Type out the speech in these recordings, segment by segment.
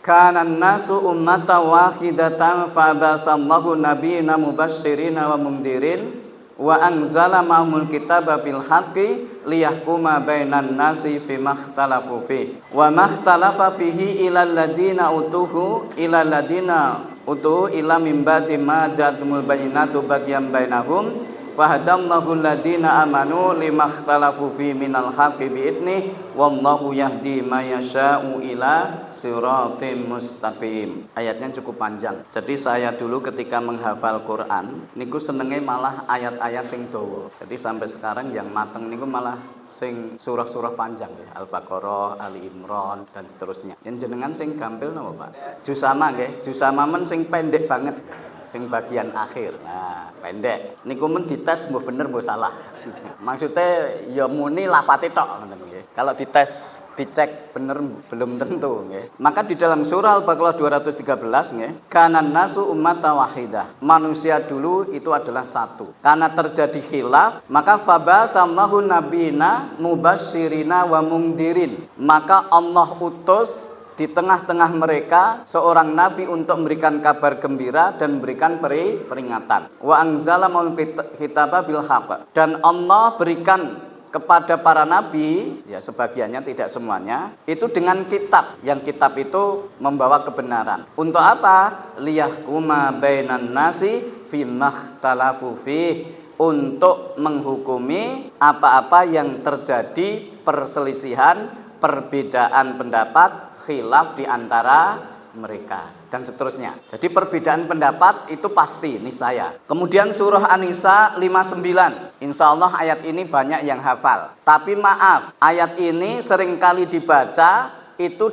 Kanan nasu ummatan wahidatan fa'abatsallahu nabiyina mubashshirina wa mundhirin wa anzala ma'humul kitaba bil haqqi liyahkuma bainan nasi fima ikhtalafu fi wa makhtalafa fihi ilal ladina utuhu ila min ba'di ma ja'atumul bayyinatu baghyan bainahum fahadallahu alladina amanu limakhtalafu fi minal haqqi bi'idnih wallahu yahdi may yasha'u ila siratim mustaqim. Ayatnya cukup panjang. Jadi saya dulu ketika menghafal Quran niku senenge malah ayat-ayat sing dawa. Jadi sampai sekarang yang mateng niku malah sing surah-surah panjang ya, Al-Baqarah, Ali Imran dan seterusnya. Yang jenengan sing gampil napa, Pak? Jusama nggih, jusama men sing pendek banget. Sing bagian akhir. Nah, pendek. Niku men dites mbuh bener mbuh salah. Maksudnya ya muni lafate tok ngoten nggih. Kalau dites dicek bener belum tentu nggih. Maka di dalam surah Al-Baqarah 213 nggih, kanan nasu ummatan wahidah. Manusia dulu itu adalah satu. Karena terjadi khilaf, maka fabasallahu nabiyina mubashshirina wa mundhirin. Maka Allah utus di tengah-tengah mereka seorang nabi untuk memberikan kabar gembira dan memberikan peringatan. Wa anzala ma'al kitaba bil haqq. Dan Allah berikan kepada para nabi, ya sebagiannya tidak semuanya, itu dengan kitab. Yang kitab itu membawa kebenaran. Untuk apa? Liyahkuma bainan nasi fima ikhtalafu fi. Untuk menghukumi apa-apa yang terjadi perselisihan, perbedaan pendapat, khilaf di antara mereka dan seterusnya. Jadi perbedaan pendapat itu pasti niscaya. Kemudian surah An-Nisa 59. Insya Allah ayat ini banyak yang hafal. Tapi maaf, ayat ini seringkali dibaca itu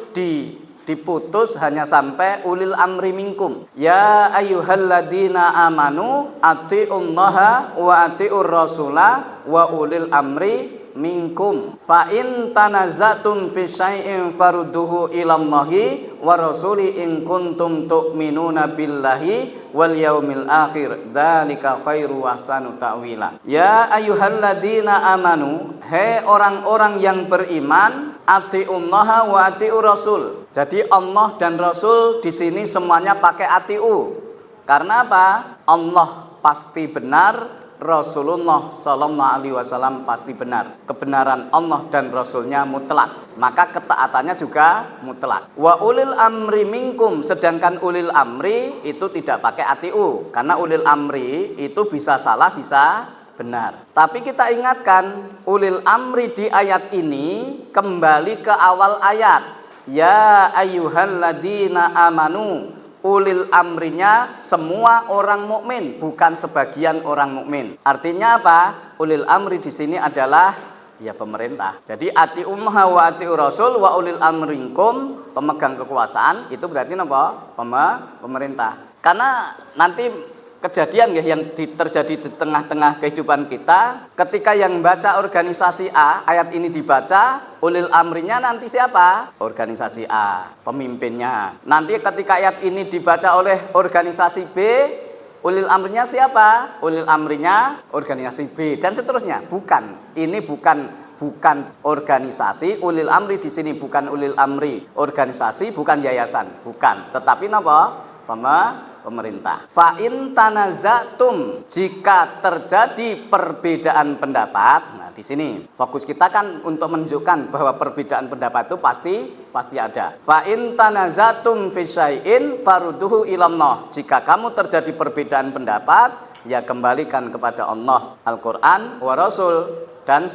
diputus hanya sampai ulil amri minkum. Ya ayyuhalladzina amanu atiullaha wa atiur rasula wa ulil amri minkum fa in tanazatum fi syai'in farudduhu ilallahi wa rasuli in kuntum tu'minuna billahi wal yaumil akhir dzalika khairu wa ahsanu ta'wila. Ya ayyuhalladzina amanu, hai orang-orang yang beriman, atiullaha wa atiur rasul. Jadi Allah dan Rasul di sini semuanya pakai atiu. Karena apa? Allah pasti benar, Rasulullah Sallallahu Alaihi Wasallam pasti benar. Kebenaran Allah dan Rasulnya mutlak, maka ketaatannya juga mutlak. Wa ulil amri minkum, sedangkan ulil amri itu tidak pakai atiu, karena ulil amri itu bisa salah bisa benar. Tapi kita ingatkan, ulil amri di ayat ini kembali ke awal ayat. Ya ayyuhalladzina amanu. Ulil amrinya semua orang mukmin, bukan sebagian orang mukmin. Artinya apa? Ulil amri di sini adalah ya pemerintah. Jadi atiullah wa atiur rasul wa ulil amrinkum, pemegang kekuasaan itu berarti apa? Pemerintah. Karena nanti kejadian ya yang terjadi di tengah-tengah kehidupan kita, ketika yang baca organisasi A, ayat ini dibaca, ulil amrinya nanti siapa? Organisasi A, pemimpinnya. Nanti ketika ayat ini dibaca oleh organisasi B, ulil amrinya siapa? Ulil amrinya organisasi B dan seterusnya. Bukan, ini bukan organisasi. Ulil amri di sini bukan ulil amri organisasi, bukan yayasan, bukan. Tetapi apa? Pemerintah. Fa in tanazatum, jika terjadi perbedaan pendapat. Nah, di sini fokus kita kan untuk menunjukkan bahwa perbedaan pendapat itu pasti ada. Fa in tanazatum fi syai'in farudduhu ilallah. Jika kamu terjadi perbedaan pendapat, ya kembalikan kepada Allah, Al-Qur'an, wa Rasul dan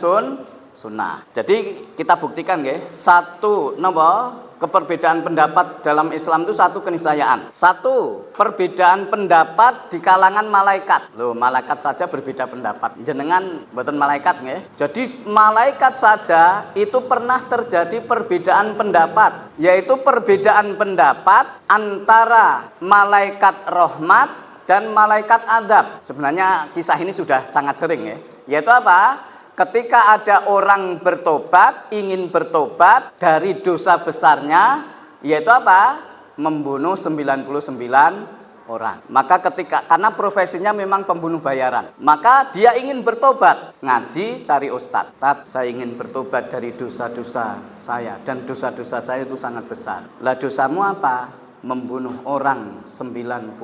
sunnah. Jadi kita buktikan ya, satu napa? Keperbedaan pendapat dalam Islam itu satu keniscayaan. Satu, perbedaan pendapat di kalangan malaikat. Loh, malaikat saja berbeda pendapat. Jenengan mboten malaikat nggih. Jadi malaikat saja itu pernah terjadi perbedaan pendapat, yaitu perbedaan pendapat antara malaikat rahmat dan malaikat azab. Sebenarnya kisah ini sudah sangat sering ya. Yaitu apa? Ketika ada orang bertobat, ingin bertobat dari dosa besarnya, yaitu apa? Membunuh 99 orang. Maka karena profesinya memang pembunuh bayaran, maka dia ingin bertobat, ngaji cari ustadz. Tat, saya ingin bertobat dari dosa-dosa saya, dan dosa-dosa saya itu sangat besar. Lah dosamu apa? Membunuh orang 99.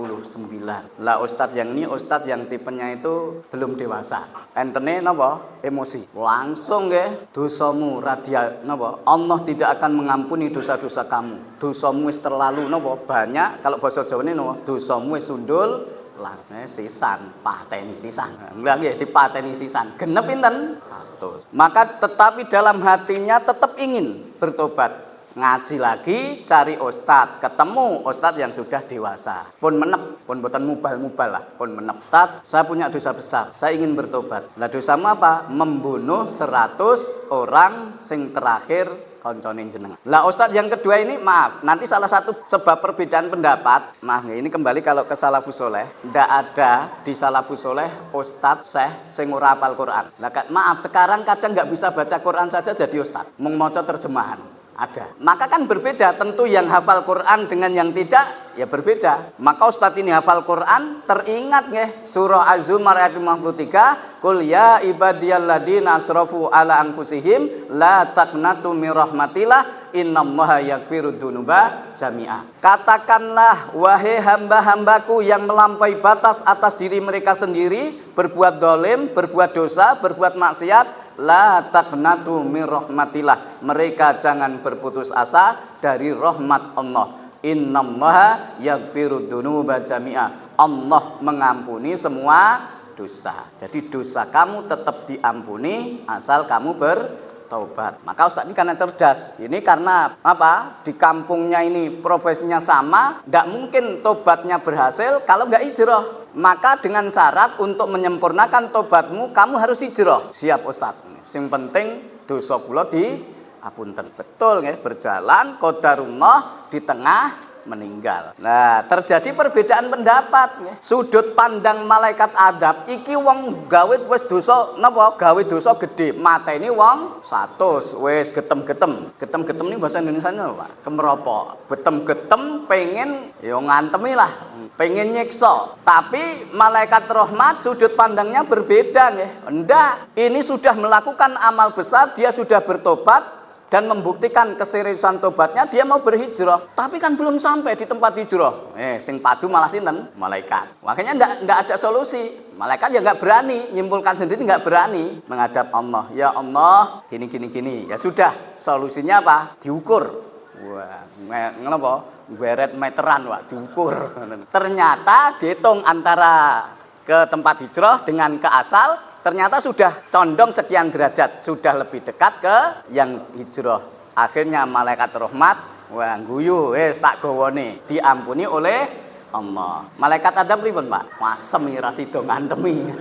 Lah ustadz yang ini ustadz yang tipenya itu belum dewasa. Entene napa? Emosi. Langsung nggih, dosamu radia napa? Allah tidak akan mengampuni dosa-dosa kamu. Dosamu wis terlalu napa? Banyak. Kalau bahasa Jawane napa? Dosamu wis sundul lah sisan, pateni sisan. Enggak nggih dipateni sisan. Genep pinten? 100. Maka tetapi dalam hatinya tetap ingin bertobat. Ngaji lagi, cari ustadz, ketemu ustadz yang sudah dewasa, pun menep, pun boten mubal-mubal lah, pun menep. Tat, saya punya dosa besar, saya ingin bertobat. Lah dosamu apa? Membunuh 100 orang sing terakhir koncone jenengan. Lah ustadz yang kedua ini, maaf, nanti salah satu sebab perbedaan pendapat, maaf ini kembali kalau ke salafus soleh, ndak ada di salafus soleh ustadz syekh sing ora hafal Quran. Lah maaf, sekarang kadang nggak bisa baca Quran saja jadi ustadz, mau maca terjemahan. Ada. Maka kan berbeda, tentu yang hafal Quran dengan yang tidak ya berbeda. Maka ustadz ini hafal Quran, teringat nggih surah Az-Zumar ayat 53, qul ya ibadiyalladzina asrafu ala anfusihim la taqnatu mir rahmatillah innallaha yaghfirud dzunuba jami'a. Katakanlah wahai hamba-hambaku yang melampaui batas atas diri mereka sendiri, berbuat dolim, berbuat dosa, berbuat maksiat, la taqnatu mir rahmatillah, mereka jangan berputus asa dari rahmat Allah. Innallaha yaghfirud dzunuba jami'a, Allah mengampuni semua dosa. Jadi dosa kamu tetap diampuni asal kamu bertaubat. Maka ustadz ini karena cerdas, ini karena apa? Di kampungnya ini profesinya sama, nggak mungkin tobatnya berhasil kalau nggak hijrah. Maka dengan syarat untuk menyempurnakan tobatmu, kamu harus hijrah. Siap ustadz. Yang penting dosa kula diapunten. Betul nggih, berjalan qadarullah di tengah meninggal. Nah, terjadi perbedaan pendapat nggih. Sudut pandang malaikat adab iki wong gawe wis dosa napa? Gawe dosa gede, mateni wong 100 wis getem-getem. Getem-getem ini bahasa Indonesianya apa, Pak? Kemeropok. Getem-getem pengen ya ngantemi lah, pengen nyiksa. Tapi malaikat rahmat sudut pandangnya berbeda nggih. Enggak, ini sudah melakukan amal besar, dia sudah bertobat dan membuktikan keseriusan tobatnya, dia mau berhijrah. Tapi kan belum sampai di tempat hijrah. Sing padu malah sinten? Malaikat. Makanya enggak ada solusi. Malaikat ya enggak berani, nyimpulkan sendiri enggak berani menghadap Allah. Ya Allah, gini. Ya sudah, solusinya apa? Diukur. Wah, ngapa? Beret meteran, Pak, diukur. Ternyata dihitung antara ke tempat hijrah dengan ke asal, ternyata sudah condong sekian derajat, sudah lebih dekat ke yang hijrah. Akhirnya malaikat rahmat, wah guyu, tak gawone, diampuni oleh Allah. Malaikat adab pripun, Pak? Masem ra sida ngantemi.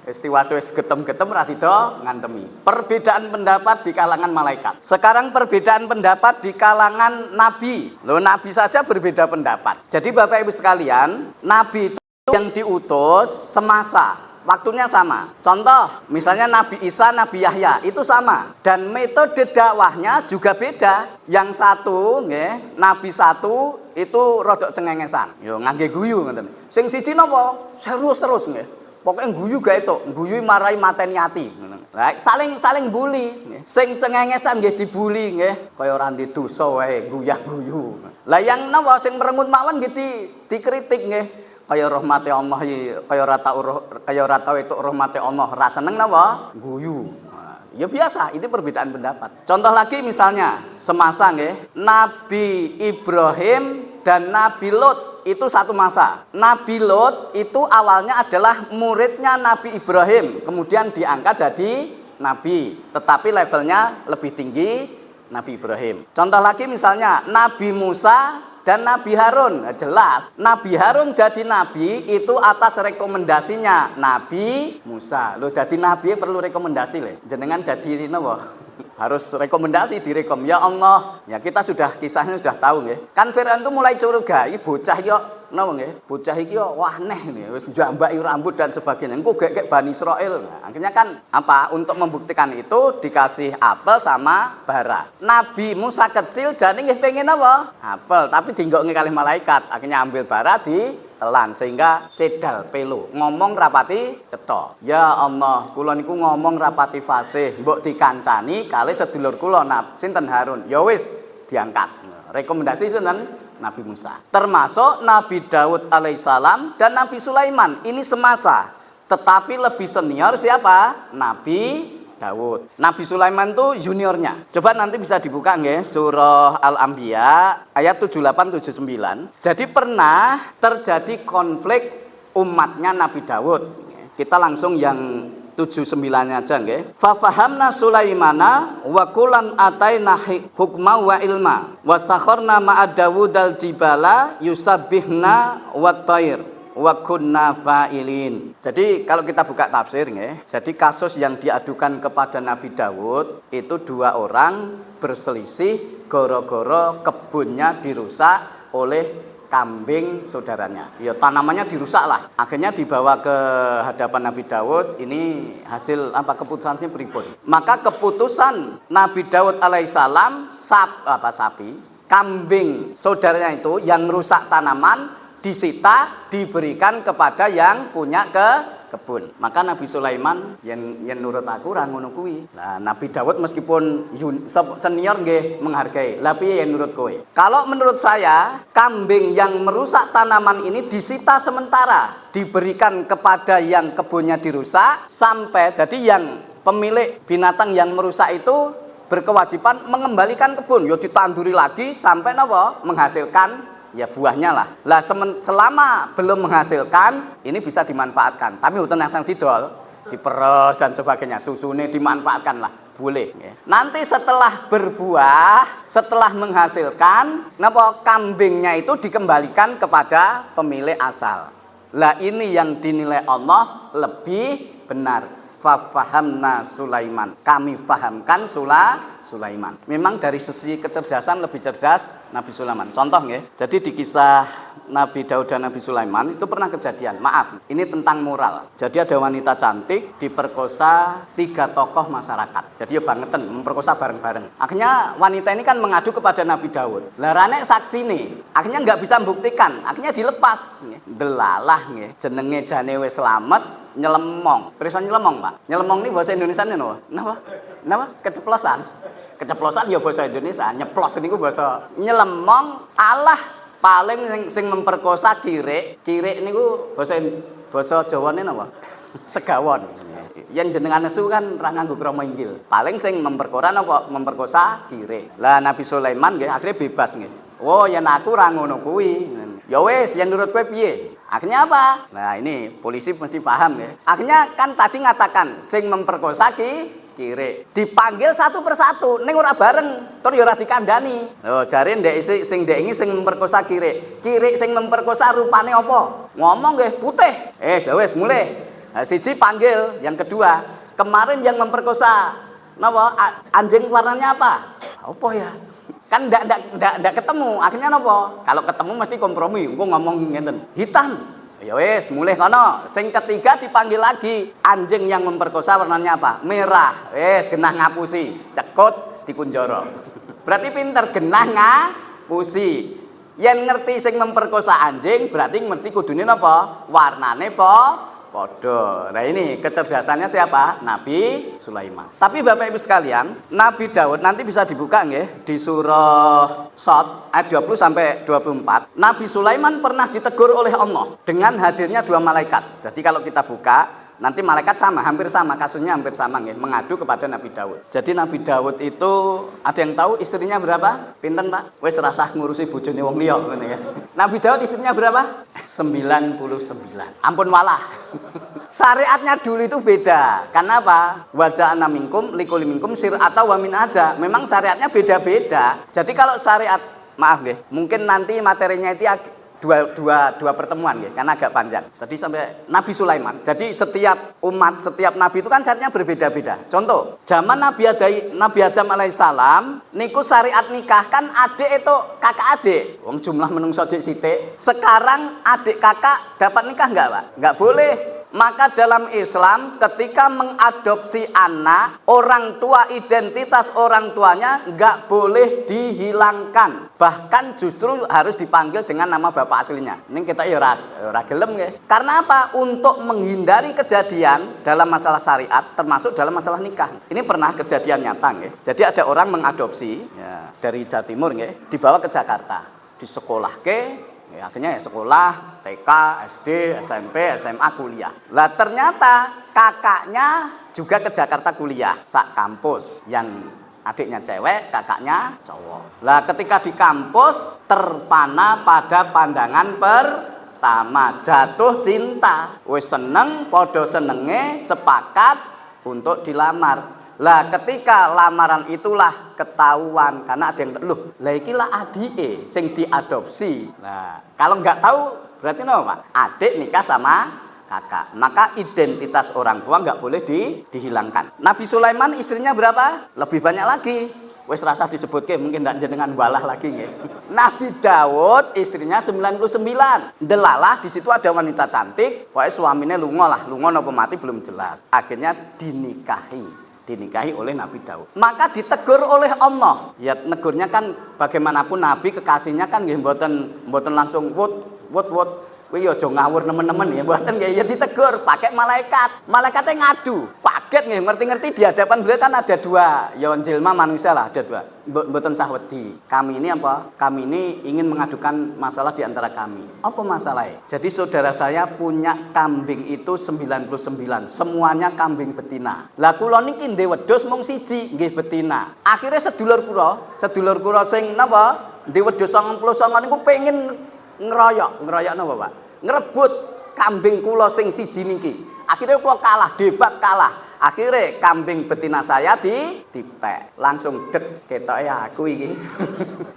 Istiwas wis getem-getem ra sida ngantemi. Perbedaan pendapat di kalangan malaikat. Sekarang perbedaan pendapat di kalangan nabi. Loh, nabi saja berbeda pendapat. Jadi Bapak Ibu sekalian, nabi itu yang diutus semasa, waktunya sama. Contoh, misalnya Nabi Isa, Nabi Yahya, itu sama. Dan metode dakwahnya juga beda. Yang satu, nggih, Nabi satu itu rodok cengengesan. Yo ngangge guyu ngoten. Sing siji napa? Serius terus nggih. Pokoknya guyu gak itu, guyu marai mateni ati. Lah saling bully, nggih. Sing cengengesan nggih dibuli nggih, kaya ora ndek dosa wae guyah-guyu. Lah yang napa sing merengut mawon nggih dikritik nggih. Kaya rahmate Allah kaya ora tau itu rahmate Allah, ra seneng napa? Guyu. Ya biasa, itu perbedaan pendapat. Contoh lagi misalnya semasa nggih, Nabi Ibrahim dan Nabi Lot itu satu masa. Nabi Lot itu awalnya adalah muridnya Nabi Ibrahim, kemudian diangkat jadi nabi, tetapi levelnya lebih tinggi Nabi Ibrahim. Contoh lagi misalnya Nabi Musa dan Nabi Harun. Nah, jelas Nabi Harun jadi nabi itu atas rekomendasinya Nabi Musa. Loh, jadi nabi perlu rekomendasi le. Jenengan jadi napa? Harus rekomendasi direkom. Ya Allah, ya kita sudah kisahnya sudah tahu nggih. Kan Firaun itu mulai curiga, iki bocah yo napa nggih? Bocah iki wah neh nih, wis njambaki rambut dan sebagainya. Engko gek Bani Israil. Nah, akhirnya kan apa? Untuk membuktikan itu dikasih apel sama bara. Nabi Musa kecil jane nggih pengen apa? Apel, tapi dinggokne kalih malaikat. Akhirnya ambil bara ditelan sehingga cedal pelu. Ngomong rapati cetha. Ya Allah, kula niku ngomong rapati fasih, mbok dikancani kalih sedulur kula sinten Harun. Ya wis diangkat. Rekomendasi sinten? Nabi Musa. Termasuk Nabi Daud alaihissalam dan Nabi Sulaiman. Ini semasa. Tetapi lebih senior siapa? Nabi Daud. Nabi Sulaiman itu juniornya. Coba nanti bisa dibuka nggih surah Al-Anbiya ayat 78 79. Jadi pernah terjadi konflik umatnya Nabi Daud. Kita langsung yang 79-nya aja nggih. Fa fahamna Sulaimana wa kulan ataina hukma wa ilma wa sakharna ma'a Dawudal jibala yusabbihna wat thair wa kunna fa'ilin. Jadi kalau kita buka tafsir nggih, jadi kasus yang diadukan kepada Nabi Daud itu dua orang berselisih gara-gara kebunnya dirusak oleh kambing saudaranya. Ya tanamannya dirusak lah. Akhirnya dibawa ke hadapan Nabi Daud. Ini hasil apa keputusannya pripun? Maka keputusan Nabi Daud alaihissalam sapi, kambing saudaranya itu yang rusak tanaman disita diberikan kepada yang punya kebun. Maka Nabi Sulaiman yang nurut aku ra ngono kuwi. Nah, Nabi Daud meskipun senior nggih menghargai, tapi yang nurut kowe. Kalau menurut saya, kambing yang merusak tanaman ini disita sementara, diberikan kepada yang kebunnya dirusak sampai jadi yang pemilik binatang yang merusak itu berkewajiban mengembalikan kebun, yo ditanduri lagi sampai napa? Menghasilkan ya buahnya lah. Lah selama belum menghasilkan ini bisa dimanfaatkan. Tapi hutan yang sang didol, diperes dan sebagainya, susune dimanfaatkan lah, boleh. Nanti setelah berbuah, setelah menghasilkan, napa kambingnya itu dikembalikan kepada pemilik asal. Lah ini yang dinilai Allah lebih benar. Fahamna Sulaiman, kami fahamkan Sulaiman. Memang dari sisi kecerdasan lebih cerdas Nabi Sulaiman. Contoh nggih. Jadi di kisah Nabi Daud dan Nabi Sulaiman itu pernah kejadian. Maaf, ini tentang moral. Jadi ada wanita cantik diperkosa 3 tokoh masyarakat. Jadi ya bangetan memperkosa bareng-bareng. Akhirnya wanita ini kan mengadu kepada Nabi Daud. Lah rane saksi nih. Akhirnya nggak bisa membuktikan. Akhirnya dilepas nggih. Delalah nggih. Jenenge jane wis slamet. Nyelemong, perisa nyelemong Pak. Nyelemong ini bahasa Indonesia nih no. Napa? Keceplosan. Keceplosan ya bahasa Indonesia. Nyeplos niku bahasa nyelemong. Allah paling sing memperkosa kirik. Kirik niku bahasa Jawane napa? Segawon. Yang jenengan nesu kan ra nganggo krama inggil. Paling sing memperkosa kirik. Lah Nabi Sulaiman nggih akhirnya bebas nggih. Oh, yen aku ra ngono kuwi. Ya wis, yen nurut kowe piye? Akhirnya apa? Nah ini polisi mesti paham ya. Akhirnya kan tadi ngatakan sing memperkosa kirik. Dipanggil satu persatu, ning ora bareng, tur ya ora dikandani. Oh, jare ndek sing ndek iki sing memperkosa kirik. Kirik sing memperkosa rupane apa? Ngomong nggih putih. Wis mulai. Nah, siji panggil, yang kedua, kemarin yang memperkosa napa? Anjing warnanya apa? Apa ya? Kan ndak ketemu. Akhirnya napa? Kalau ketemu mesti kompromi. Engko ngomong ngenten. Hitam. Ya wis, mulih kono. Sing ketiga dipanggil lagi. Anjing yang memperkosa warnanya apa? Merah. Wis, genah ngapusi. Cekut dikunjara. Berarti pinter genah ngapusi. Yen ngerti sing memperkosa anjing, berarti ngerti kudune napa? Warnane padha. Nah ini kecerdasannya siapa? Nabi Sulaiman. Tapi Bapak Ibu sekalian, Nabi Daud nanti bisa dibuka nggih di surah Shad ayat 20 sampai 24. Nabi Sulaiman pernah ditegur oleh Allah dengan hadirnya 2 malaikat. Jadi kalau kita buka nanti malaikat sama, hampir sama, kasusnya hampir sama nggih, mengadu kepada Nabi Daud. Jadi Nabi Daud itu ada yang tahu istrinya berapa? Pinten Pak? Wis rasah ngurusi bojone wong liya ngene ya. Nabi Daud istrinya berapa? 99. Ampun walah. Syariatnya dulu itu beda. Karena apa? Wa ja'alna minkum likulli minkum syir'atan wa minhaja. Memang syariatnya beda-beda. Jadi kalau syariat, maaf nggih, mungkin nanti materinya itu dua pertemuan ya, karena agak panjang. Tadi sampai Nabi Sulaiman. Jadi setiap umat, setiap nabi itu kan syariatnya berbeda-beda. Contoh, zaman Nabi Adam alaihissalam niku syariat nikah kan adik itu kakak adik. Wong jumlah menungso sithik. Sekarang adik kakak dapat nikah enggak, Pak? Enggak boleh. Maka dalam Islam ketika mengadopsi anak, orang tua, identitas orang tuanya nggak boleh dihilangkan. Bahkan justru harus dipanggil dengan nama bapak aslinya. Ini kita ya ora gelem ya. Karena apa? Untuk menghindari kejadian dalam masalah syariat, termasuk dalam masalah nikah. Ini pernah kejadian nyata ya. Jadi ada orang mengadopsi ya, dari Jawa Timur ya, dibawa ke Jakarta, di sekolah ke. Ya, akhirnya ya sekolah, TK, SD, SMP, SMA, kuliah. Lah ternyata kakaknya juga ke Jakarta kuliah, sak kampus. Yang adiknya cewek, kakaknya cowok. Lah ketika di kampus terpana pada pandangan pertama, jatuh cinta. Wis seneng, podo senenge, sepakat untuk dilamar. Lah ketika lamaran itulah ketahuan, karena ada yang loh, lah iki lah adike sing diadopsi. Nah, kalau nggak tahu berarti apa, Pak? Adik nikah sama kakak. Maka identitas orang tua nggak boleh dihilangkan. Nabi Sulaiman istrinya berapa? Lebih banyak lagi. Wes rasa disebutke mungkin ndak jenengan walah lagi nggih. Nabi Daud istrinya 99. Delalah di situ ada wanita cantik, pokoknya suaminya lunga napa mati belum jelas. Akhirnya dinikahi oleh Nabi Daud. Maka ditegur oleh Allah. Ya negurnya kan bagaimanapun Nabi kekasihnya kan nggih mboten langsung wut. Kowe ya aja ngawur nemen-nemen ya, mboten nggih, ya ditegur pakai malaikat. Malaikatnya ngadu. Paget nggih, ngerti-ngerti di hadapan beliau kan ada dua, ya jelma manusia lah, ada dua. Mboten sah wedi. Kami ini apa? Kami ini ingin mengadukan masalah di antara kami. Apa masalahnya? Jadi saudara saya punya kambing itu 99, semuanya kambing betina. Lah kula niki ndek wedhus mung siji, nggih betina. Akhirnya sedulur kula sing napa? Ndek wedhus 99 niku pengen ngeroyok napa, Pak? Ngrebut kambing kula sing siji niki. Akhirnya kula kalah, debat kalah. Akhirnya kambing betina saya dipek. Langsung dek ketoke aku iki.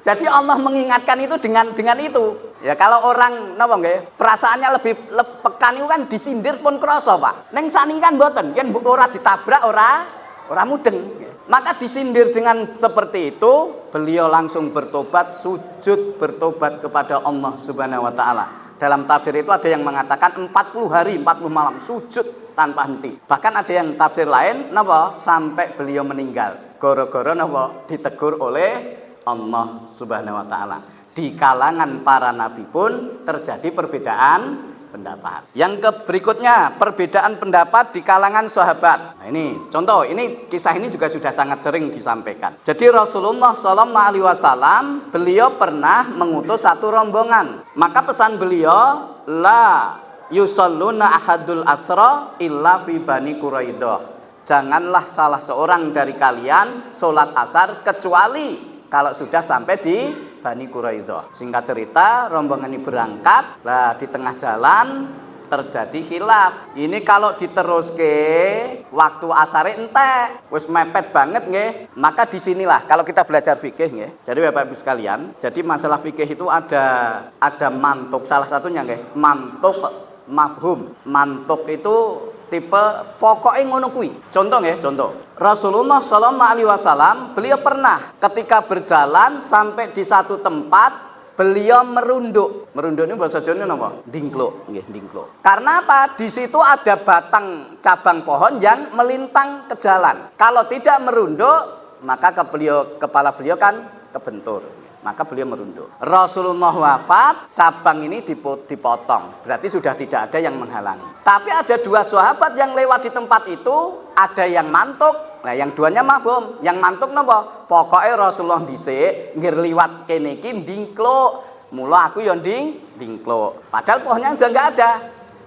Jadi Allah mengingatkan itu dengan itu. Ya kalau orang napa nggih, perasaannya lebih pekan itu kan disindir pun krasa, Pak. Ning saniki kan mboten, yen ora ditabrak ora mudeng. Maka disindir dengan seperti itu, beliau langsung bertobat, sujud bertobat kepada Allah Subhanahu wa taala. Dalam tafsir itu ada yang mengatakan 40 hari, 40 malam sujud tanpa henti. Bahkan ada yang tafsir lain napa sampai beliau meninggal. Gara-gara napa ditegur oleh Allah Subhanahu wa taala. Di kalangan para nabi pun terjadi perbedaan pendapat. Yang berikutnya, perbedaan pendapat di kalangan sahabat. Nah ini contoh, ini kisah ini juga sudah sangat sering disampaikan. Jadi Rasulullah SAW beliau pernah mengutus satu rombongan. Maka pesan beliau, la yusalluna ahadul asra illa fi Bani Quraidah. Janganlah salah seorang dari kalian sholat asar kecuali kalau sudah sampai di Bani Quraidah. Singkat cerita, rombongan ini berangkat. Lah di tengah jalan terjadi khilaf. Ini kalau diteruske waktu asare entek, wis mepet banget nggih. Maka disinilah kalau kita belajar fikih nggih. Jadi Bapak Ibu sekalian, jadi masalah fikih itu ada mantuk. Salah satunya nggih, mantuk mafhum. Mantuk itu tipe pokoknya ngono kuwi. Contoh nggih, contoh. Rasulullah SAW beliau pernah ketika berjalan sampai di satu tempat beliau merunduk. Merunduk ini bahasa Jawa napa? Dingkluk, nggih, dingkluk. Karena apa? Di situ ada batang cabang pohon yang melintang ke jalan. Kalau tidak merunduk, maka kepala beliau kan kebentur. Maka beliau merunduk. Rasulullah wafat, cabang ini dipotong. Berarti sudah tidak ada yang menghalangi. Tapi ada dua sahabat yang lewat di tempat itu, ada yang mantuk. Nah, yang duanya mabum. Yang mantuk napa? Pokoknya Rasulullah dhisik ngir liwat kene iki ndingkluk. Mula aku ya ndingkluk. Padahal pohonnya udah enggak ada.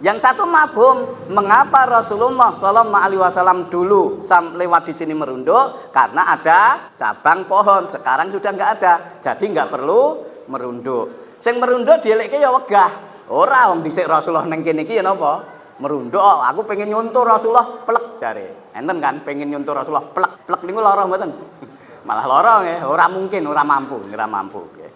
Yang satu mabhum, mengapa Rasulullah SAW dulu lewat di sini merunduk? Karena ada cabang pohon, sekarang sudah nggak ada, jadi nggak perlu merunduk. Sing merunduk dieleke ya wegah. Ora wong dhisik Rasulullah neng kene iki ya napa? Merunduk, oh, aku pengen nyuntur Rasulullah plek jare. Enten kan pengen nyuntur Rasulullah plek niku lara mboten? Malah lara nggih, ora mungkin, ora mampu nggih.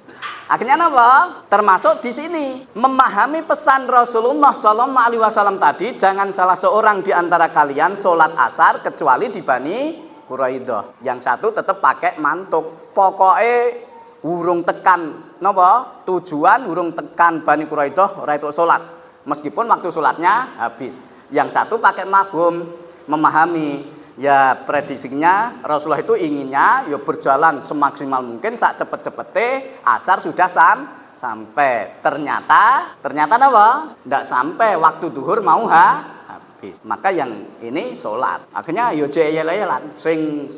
Akhirnya apa? Termasuk di sini memahami pesan Rasulullah Sallallahu Alaihi Wasallam tadi, jangan salah seorang di antara kalian sholat asar kecuali di Bani Quraidah. Yang satu tetap pakai mantuk. Pokoknya urung tekan napa? Tujuan urung tekan Bani Quraidah ora itu sholat. Meskipun waktu sholatnya habis. Yang satu pakai mafhum, memahami. Ya prediksinya Rasulullah itu inginnya ya berjalan semaksimal mungkin sak cepet-cepete asar sudah sampai. Ternyata apa? Tidak sampai waktu duhur mau habis. Maka yang ini sholat. Akhirnya ya jeyel-yelan sing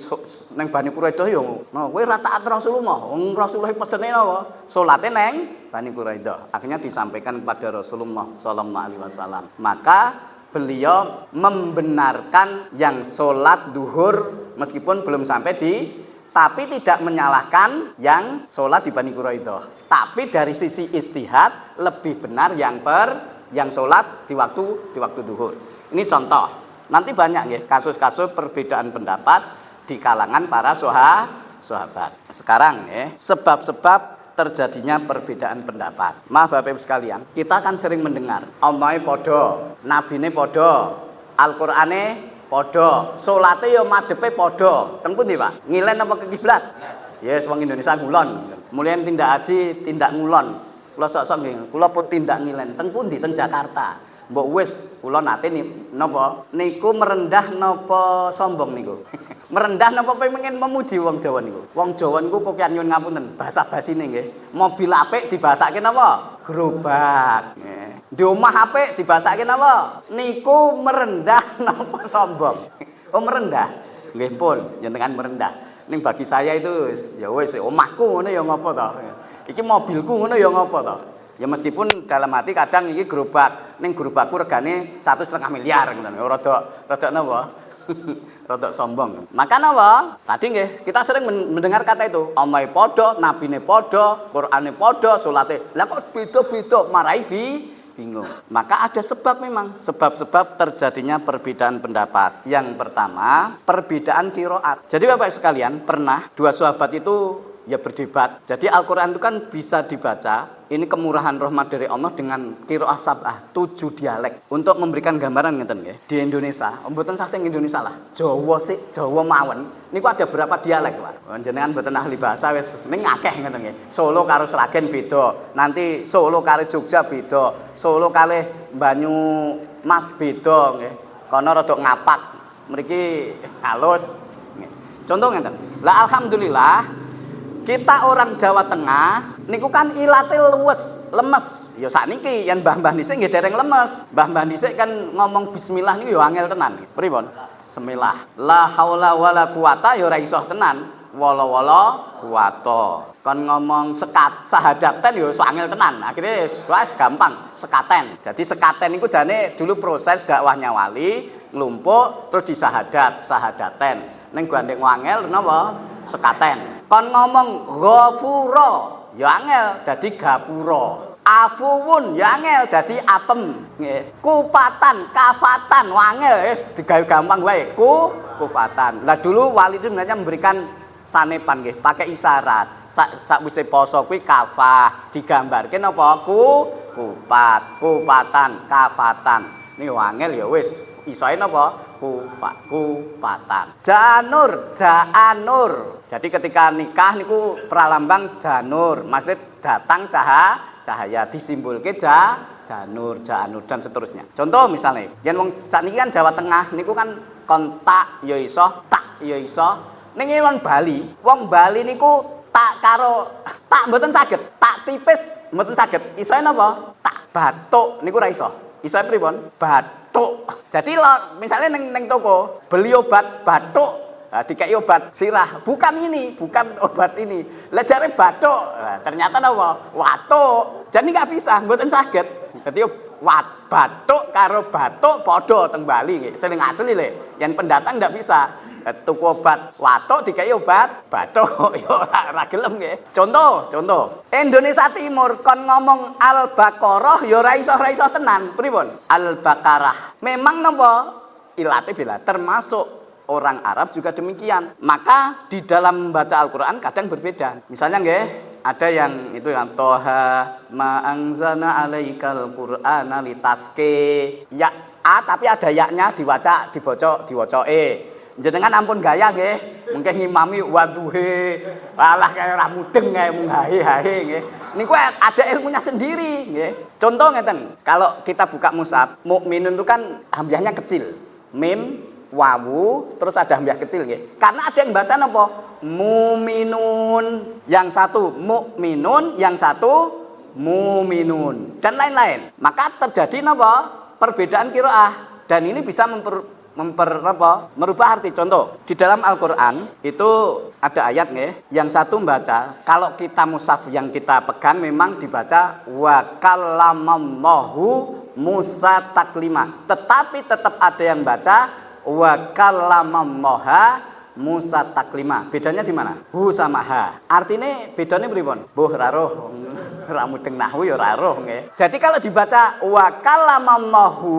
neng Bani Quraidah yo. No, kowe ra taat Rasulullah. Wong Rasulullah pesene napa? Salate neng Bani Quraidah. Akhirnya disampaikan kepada Rasulullah sallallahu alaihi wasallam. Maka beliau membenarkan yang sholat duhur meskipun belum sampai tapi tidak menyalahkan yang sholat di Bani Quraidah. Tapi dari sisi istihad lebih benar yang sholat di waktu duhur. Ini contoh. Nanti banyak ya kasus-kasus perbedaan pendapat di kalangan para sahabat. Sekarang ya sebab-sebab terjadinya perbedaan pendapat. Maaf Bapak Ibu sekalian, kita kan sering mendengar Allahne padha, nabine padha, Al-Qur'ane padha, salate ya madhepe padha. Teng pundi, Pak? Ngilen apa ke kiblat? Yes, wong Indonesia ngulon. Mulyan tindak haji, tindak ngulon. Kula sok-sok nggih, kula pun tindak ngilen. Teng pundi? Teng Jakarta. Mbok wis kula nate napa? Niku merendah napa sombong niku? Merendah napa pengen memuji wong Jawa niku? Wong Jawa niku kok nyuwun ngapunten, basa basine nggih. Mobil apik dibasake napa? Gerobak. Nggih. Di omah apik dibasake napa? Niku merendah napa sombong? Oh merendah. Nggih pun, jenengan merendah. Ning bagi saya itu ya wis omahku ngono ya ngopo to. Iki mobilku ngono ya ngopo to. Ya meskipun dalam hati kadang iki gerobak, ning gerobakku regane 1,5 miliar ngoten. Rada napa? Rada sombong. Maka napa? Tadi nggih, kita sering mendengar kata itu, Allahe padha, nabine padha, Qur'ane padha, salate. Lah kok beda-beda marai bingung. Maka ada sebab memang, sebab-sebab terjadinya perbedaan pendapat. Yang pertama, perbedaan qiraat. Jadi Bapak sekalian, pernah dua sahabat itu ya berdebat. Jadi Al-Qur'an itu kan bisa dibaca. Ini kemurahan rahmat dari Allah dengan qiraah sab'ah, 7 dialek. Untuk memberikan gambaran ngeten nggih. Di Indonesia, mboten saking Indonesia lah. Jawa sik, Jawa mawon. Niku ada berapa dialek, Pak? Jenengan mboten ahli bahasa wis ning akeh ngeten nggih. Solo karo Sragen beda. Nanti Solo karo Jogja beda. Solo kalih Banyumas beda nggih. Kono rada ngapak. Mriki halus. Contoh ngeten. Lah alhamdulillah kita orang Jawa Tengah niku kan ilate lemes. Ya sakniki yen mbah-mbah dhisik nggih dereng lemes. Mbah-mbah dhisik kan ngomong bismillah niku ya angel tenan. Pripun? Bismillah. La haula wala quwata ya ora iso tenan. Wala quwata. Kon ngomong sahadaten ya angel tenan. Akhire wis gampang sekaten. Jadi sekaten niku jane dulu proses dakwahnya wali nglumpuk terus sahadaten. Ning gandeng angel napa? Sekaten. Kon ngomong ghafura ya angel dadi gapura. Afuwun ya angel dadi apem. Nggih. Kupatan, kafatan wangel wis digawe gampang wae. Kupatan. Lah dulu wali itu sebenarnya memberikan sanepan nggih, pakai isyarat. Sakwise poso kuwi kafah, digambarke napa? Kupat, kupatan, kafatan. Niku angel ya wis isoe napa? Kupatan. Janur. Jadi ketika nikah niku pralambang janur, maksudnya datang cahaya disimbolke janur dan seterusnya. Contoh misalnya, yen wong sakniki kan Jawa Tengah niku kan kontak ya iso, tak ya iso. Ning wong Bali niku tak karo tak mboten saged, tak tipis mboten saged. Isoe napa? Tak batuk niku ora iso. Isoe pripun? Batuk. Jadi misalnya neng toko beli obat batuk. Nah, dikai obat sirah, bukan obat ini. Lah jare batuk. Nah, ternyata napa? Watuk. Jadi nggak bisa, mboten saged. Dadi batuk karo batuk padha teng Bali nggih. Sing asli le, yen pendatang ndak bisa. Tuku obat watuk dikai obat batuk ya ora gelem nggih. Contoh. Indonesia Timur kon ngomong Al-Baqarah ya ora iso tenan. Pripun? Al-Baqarah. Memang napa? Ilate bila termasuk orang Arab juga demikian. Maka di dalam membaca Al-Qur'an kadang berbeda. Misalnya nggih, Ada yang itu yang toha ma anzalna alaikal qur'ana litaske. Ya a tapi ada yaknya dibaca jenengan ampun gaya nggih. Mungkin ngimami waduhe. Alah kaya ora mudeng kae mung hae nggih. Niku ada ilmunya sendiri nggih. Contoh ngeten, kalau kita buka mushaf, mukminun itu kan hamzahnya kecil. Mim, wawu, terus ada hamzah kecil nggih. Karena ada yang baca napa? Muminun. Yang satu mukminun, yang satu muminun dan lain-lain. Maka terjadi napa? Perbedaan qiraah dan ini bisa merubah arti. Contoh, di dalam Al-Qur'an itu ada ayat nih, yang satu membaca, kalau kita mushaf yang kita pegang memang dibaca wa kallamallahu Musa taklima. Tetapi tetap ada yang baca wa kallamallaha Musa taklima. Bedanya di mana? Hu sama ha. Artinya bedanya pripun? Buh ra roh. Ra mudeng nahwu ya ra roh nggih. Jadi kalau dibaca wa kallamallahu,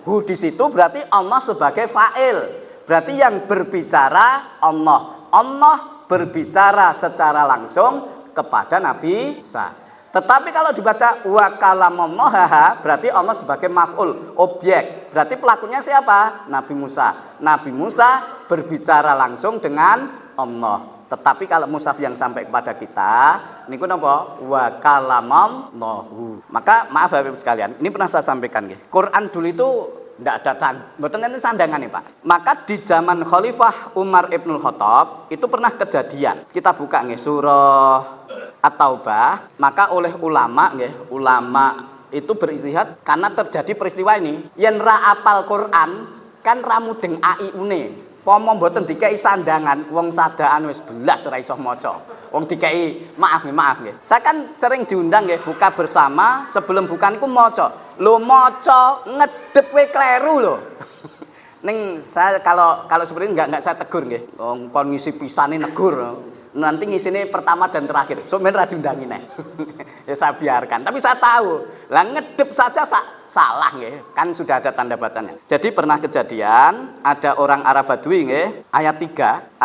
hu di situ berarti Allah sebagai fa'il. Berarti yang berbicara Allah. Allah berbicara secara langsung kepada Nabi Musa. Tetapi kalau dibaca wa kalamallaha berarti Allah sebagai maf'ul, objek. Berarti pelakunya siapa? Nabi Musa. Nabi Musa berbicara langsung dengan Allah. Tetapi kalau mushaf yang sampai kepada kita niku napa? Wa kalamallahu. Maka maaf Bapak Ibu sekalian, ini pernah saya sampaikan nggih. Quran dulu itu ndak ada mboten enten sandangane, Pak. Maka di zaman Khalifah Umar Ibnul Khattab itu pernah kejadian. Kita buka nggih surah At-Taubah, maka oleh ulama nggih, ulama itu beristihad karena terjadi peristiwa ini. Yen ra apal Quran kan ra mudeng aiune. Pomo mboten dikai sandangan, wong sadaan wis belas ora iso maca. Wong dikai maaf nggih. Saya kan sering diundang nggih buka bersama, sebelum buka niku maca. Lho maca ngedep kowe kleru lho. Ning saya kalau seperti ini enggak saya tegur nggih. Wong kon ngisi pisane negur. Nanti ngisine pertama dan terakhir. Somen ra diundangi neh. Ya saya biarkan. Tapi saya tahu. Lah ngedep saja salah nggih. Kan sudah ada tanda bacanya. Jadi pernah kejadian ada orang Arab Badui nggih, ayat 3.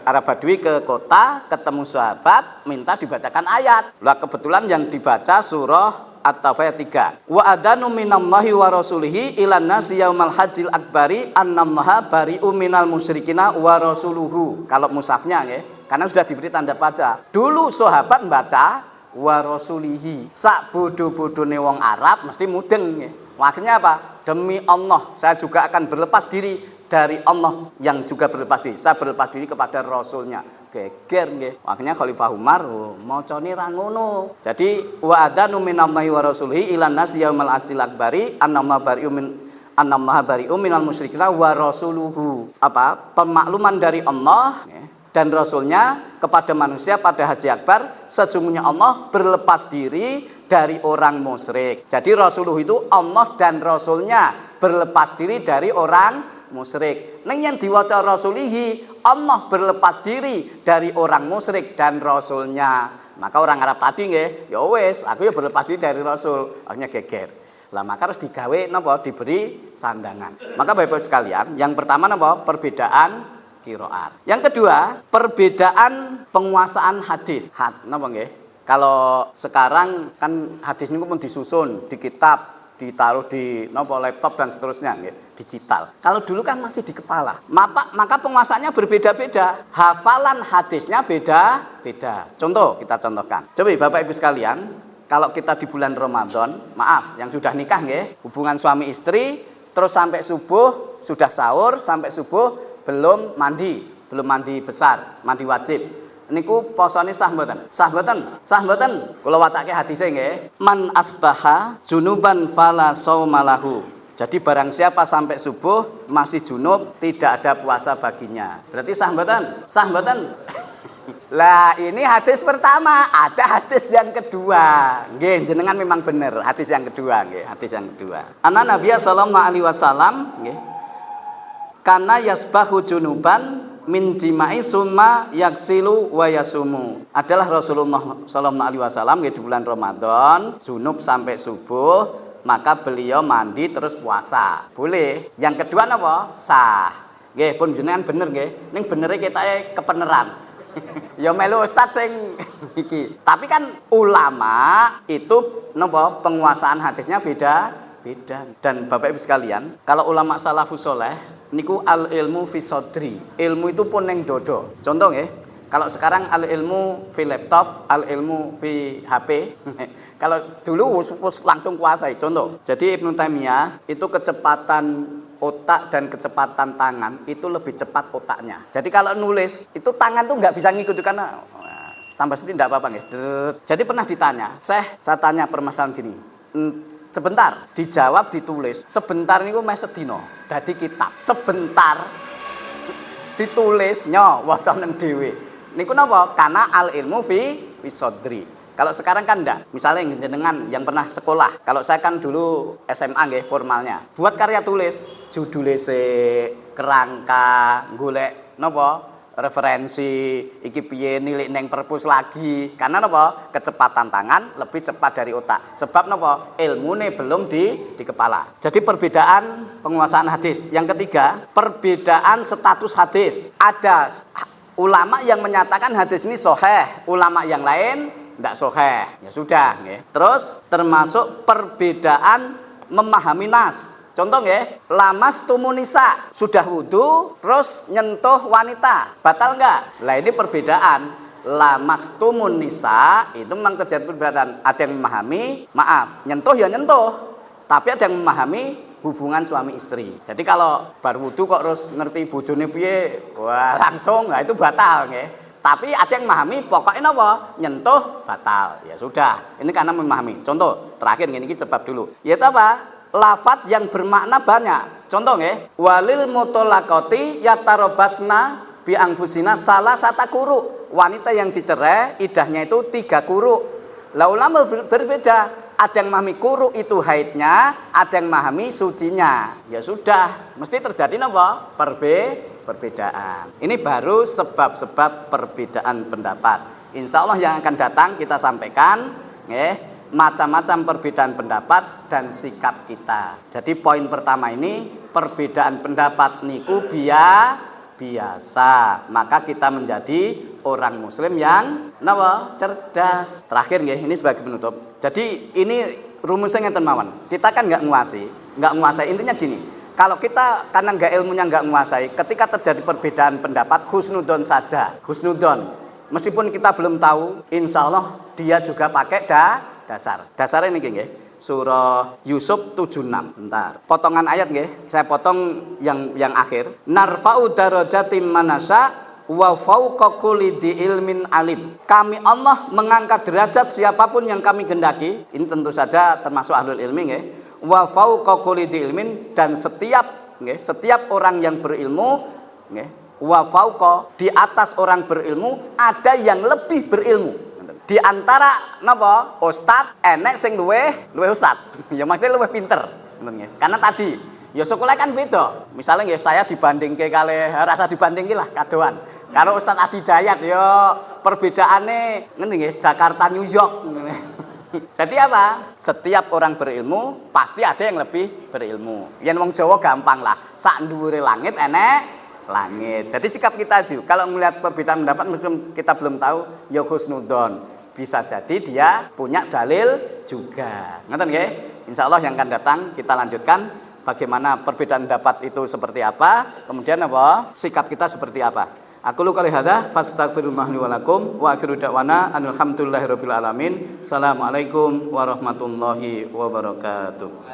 Arab Badui ke kota, ketemu sahabat, minta dibacakan ayat. Lah kebetulan yang dibaca surah At-Taubah ayat 3. Wa adanu minallahi wa rasulihi ilan nasi yaumal hajjil akbari annallaha bari'u minal musyrikina wa rasuluhu. Kalau mushafnya nggih, karena sudah diberi tanda baca. Dulu sahabat membaca wa rasulihi. Sak bodoh-bodone wong Arab mesti mudeng nggih. Akhirnya apa? Demi Allah, saya juga akan berlepas diri dari Allah yang juga berlepas diri. Saya berlepas diri kepada Rasulnya. Geger nggih. Akhirnya Khalifah Umar macane ra ngono. Jadi wa adanu minallahi wa rasulihi ilan nasi yaumal hajjil akbari annallaha bari'u minal musyrikina wa rasuluhu. Apa? Pemakluman dari Allah dan Rasulnya kepada manusia pada Haji Akbar, sesungguhnya Allah berlepas diri dari orang musyrik. Jadi Rasuluh itu Allah dan Rasulnya berlepas diri dari orang musyrik. Neng yang diwaca Rasulihi, Allah berlepas diri dari orang musyrik dan Rasulnya. Maka orang Arab tadi nggih, ya wis, aku ya berlepas diri dari Rasul. Akhirnya geger. Lah maka harus digawe napa? Diberi sandangan. Maka Bapak Ibu sekalian, yang pertama napa? Perbedaan qiraat. Yang kedua, perbedaan penguasaan hadis. Napa nggih? Kalau sekarang kan hadis niku pun disusun di kitab, ditaruh di laptop dan seterusnya nggih, digital. Kalau dulu kan masih di kepala. Maka penguasaannya berbeda-beda. Hafalan hadisnya beda-beda. Contoh, kita contohkan. Coba Bapak Ibu sekalian, kalau kita di bulan Ramadan, maaf, yang sudah nikah nggih, hubungan suami istri, terus sampai subuh sudah sahur, sampai subuh belum mandi besar, mandi wajib. Niku posone sah mboten? Sah mboten? Kula wacake hadise nggih. Man asbaha junuban fala saumalahu. Jadi barang siapa sampai subuh masih junub, tidak ada puasa baginya. Berarti sah mboten? Sah mboten? Lah ini hadis pertama, ada hadis yang kedua. Nggih, jenengan memang bener, hadis yang kedua nggih, hadis yang kedua. Anna Nabi sallallahu alaihi wasallam nggih, kana yasbahu junuban min jima'i summa yaksilu wa yasumu. Adalah Rasulullah sallallahu alaihi wasallam di bulan Ramadan junub sampai subuh, maka beliau mandi terus puasa. Boleh. Yang kedua napa? Sah. Nggih, pun jenengan bener nggih. Ning benere kita kepeneran. Ya melu ustaz sing iki. Tapi kan ulama itu napa penguasaan hadisnya beda. Dan Bapak Ibu sekalian, kalau ulama salafus saleh niku al ilmu fi sodri. Ilmu itu pun ning dodo. Contoh nggih, kalau sekarang al ilmu fi laptop, al ilmu fi HP. Kalau dulu langsung kuasai. Contoh. Jadi Ibnu Taimiyah itu kecepatan otak dan kecepatan tangan itu lebih cepat otaknya. Jadi kalau nulis itu tangan tuh nggak bisa ngikuti karena tambah sedikit tidak apa-apa nggih. Jadi pernah ditanya, saya tanya permasalahan gini. Sebentar, dijawab ditulis. Sebentar niku meh sedina dadi kitab. Sebentar ditulis nyo waca nang dhewe. Niku napa? Karena al ilmu fi sodri. Kalau sekarang kan enggak. Misalnya jenengan yang pernah sekolah. Kalau saya kan dulu SMA nggih formalnya. Buat karya tulis, judule kerangka, golek napa? Referensi iki piye nilik neng perpus lagi. Karena napa? Kecepatan tangan lebih cepat dari otak. Sebab napa? Ilmune belum di kepala. Jadi perbedaan penguasaan hadis. Yang ketiga, perbedaan status hadis. Ada ulama yang menyatakan hadis ini sahih, ulama yang lain tidak sahih. Ya sudah, nggih. Terus termasuk perbedaan memahami nas. Contoh nggih, lamas tumunisa, sudah wudu terus nyentuh wanita, batal enggak? Lah ini perbedaan. Lamas tumunisa itu memang terjadi perbedaan. Ada yang memahami, maaf, nyentuh ya nyentuh. Tapi ada yang memahami hubungan suami istri. Jadi kalau bar wudu kok terus ngerti bojone piye, wah langsung, nah itu batal nggih. Tapi ada yang memahami pokoknya apa? Nyentuh batal. Ya sudah, ini karena memahami. Contoh, terakhir ini sebab dulu. Yaitu apa? Lafaz yang bermakna banyak. Contoh nggih, walil mutallaqati yatarabasna bi anfusina salah sata kuru. Wanita yang dicerai idahnya itu 3 kuru. Lah ulama berbeda. Ada yang memahami kuru itu haidnya, ada yang memahami sucinya. Ya sudah, mesti terjadi apa? Perbedaan. Ini baru sebab-sebab perbedaan pendapat. Insya Allah yang akan datang kita sampaikan macam-macam perbedaan pendapat dan sikap kita. Jadi poin pertama ini perbedaan pendapat niku biasa. Maka kita menjadi orang muslim yang cerdas. Terakhir ini sebagai penutup. Jadi ini rumusnya ngeten mawon. Kita kan nggak menguasai. Intinya gini. Kalau kita karena nggak ilmunya nggak menguasai, ketika terjadi perbedaan pendapat, husnudon saja, husnudon. Meskipun kita belum tahu, insya Allah dia juga pakai dasar. Dasarnya ini nggih, surah Yusuf 76. Bentar. Potongan ayat nggih, saya potong yang akhir. Narfa'u darajatim manasa wa fauqa kulli dzi ilmin alim. Kami Allah mengangkat derajat siapapun yang kami kehendaki. Ini tentu saja termasuk ahlul ilmi nggih. Wa fauqa kulli dzi ilmin, dan setiap orang yang berilmu nggih, wa fauqa, di atas orang berilmu ada yang lebih berilmu. Di antara napa? Ustad enek sing luweh ustad. Ya maksudnya luweh pinter, nggih. Karena tadi ya sekolah kan beda. Misalnya nggih saya dibandingke kalih rasa dibandingke lah kadoan. Karo Ustaz Adi Dayat ya perbedaane ngene nggih, Jakarta New York. Jadi apa? Setiap orang berilmu pasti ada yang lebih berilmu. Yen wong Jawa gampang lah. Sak dhuwure langit enek langit. Jadi sikap kita itu kalau melihat perbedaan pendapat meskipun kita belum tahu ya husnudon. Bisa jadi dia punya dalil juga. Ngoten nggih? Insyaallah yang akan datang kita lanjutkan bagaimana perbedaan pendapat itu seperti apa, kemudian apa? Sikap kita seperti apa. Aku lu kali hadza fastaghfirullah li wa lakum wa akhiru da'wana alhamdulillahirabbil alamin. Assalamualaikum warahmatullahi wabarakatuh.